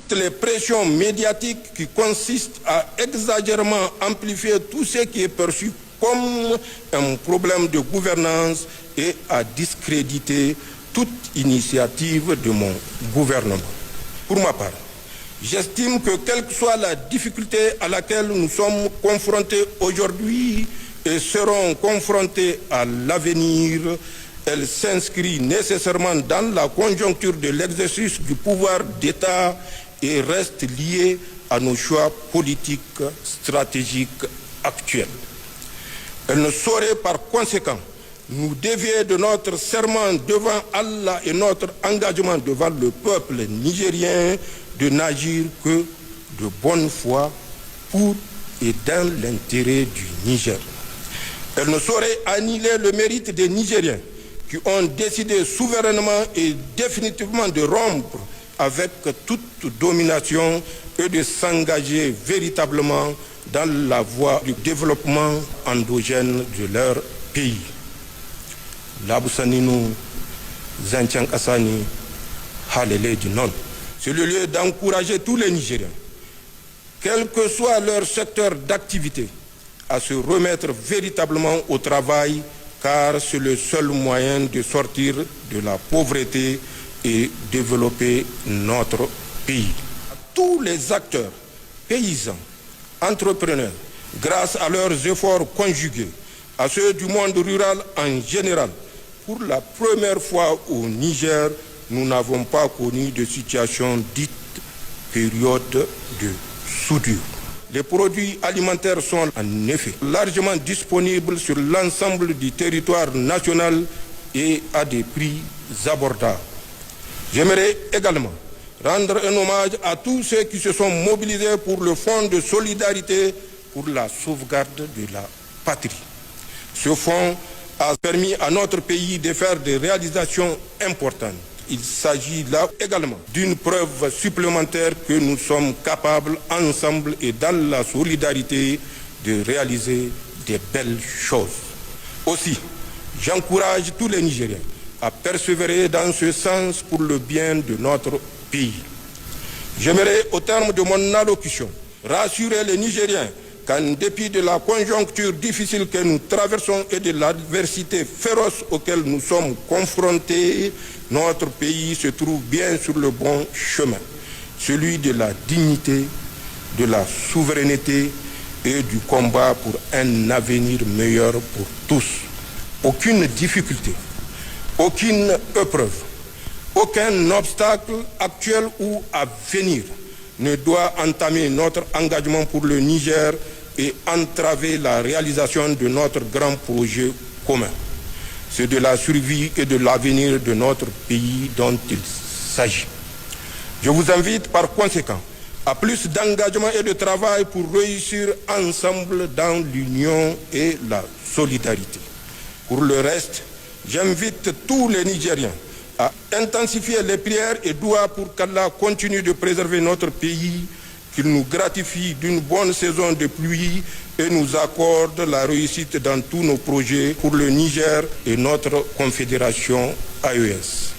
toutes les pressions médiatiques qui consistent à exagérément amplifier tout ce qui est perçu comme un problème de gouvernance et à discréditer toute initiative de mon gouvernement. Pour ma part, j'estime que quelle que soit la difficulté à laquelle nous sommes confrontés aujourd'hui et seront confrontés à l'avenir, elle s'inscrit nécessairement dans la conjoncture de l'exercice du pouvoir d'État et reste liée à nos choix politiques stratégiques actuels. Elle ne saurait par conséquent nous dévier de notre serment devant Allah et notre engagement devant le peuple nigérien de n'agir que de bonne foi pour et dans l'intérêt du Niger. Elle ne saurait annihiler le mérite des Nigériens qui ont décidé souverainement et définitivement de rompre avec toute domination et de s'engager véritablement dans la voie du développement endogène de leur pays. Labousaninu Zanchan Kassani Halele du non. C'est le lieu d'encourager tous les Nigériens, quel que soit leur secteur d'activité, à se remettre véritablement au travail, car c'est le seul moyen de sortir de la pauvreté et développer notre pays. Tous les acteurs, paysans, entrepreneurs, grâce à leurs efforts conjugués, à ceux du monde rural en général, pour la première fois au Niger, nous n'avons pas connu de situation dite période de soudure. Les produits alimentaires sont en effet largement disponibles sur l'ensemble du territoire national et à des prix abordables. J'aimerais également rendre un hommage à tous ceux qui se sont mobilisés pour le Fonds de solidarité pour la sauvegarde de la patrie. Ce fonds a permis à notre pays de faire des réalisations importantes. Il s'agit là également d'une preuve supplémentaire que nous sommes capables, ensemble et dans la solidarité, de réaliser des belles choses. Aussi, j'encourage tous les Nigériens à persévérer dans ce sens pour le bien de notre pays. J'aimerais, au terme de mon allocution, rassurer les Nigériens qu'en dépit de la conjoncture difficile que nous traversons et de l'adversité féroce auquel nous sommes confrontés, notre pays se trouve bien sur le bon chemin, celui de la dignité, de la souveraineté et du combat pour un avenir meilleur pour tous. Aucune difficulté, aucune épreuve, aucun obstacle actuel ou à venir ne doit entamer notre engagement pour le Niger et entraver la réalisation de notre grand projet commun. C'est de la survie et de l'avenir de notre pays dont il s'agit. Je vous invite par conséquent à plus d'engagement et de travail pour réussir ensemble dans l'union et la solidarité. Pour le reste, j'invite tous les Nigériens à intensifier les prières et doigts pour qu'Allah continue de préserver notre pays, qu'il nous gratifie d'une bonne saison de pluie et nous accorde la réussite dans tous nos projets pour le Niger et notre confédération AES.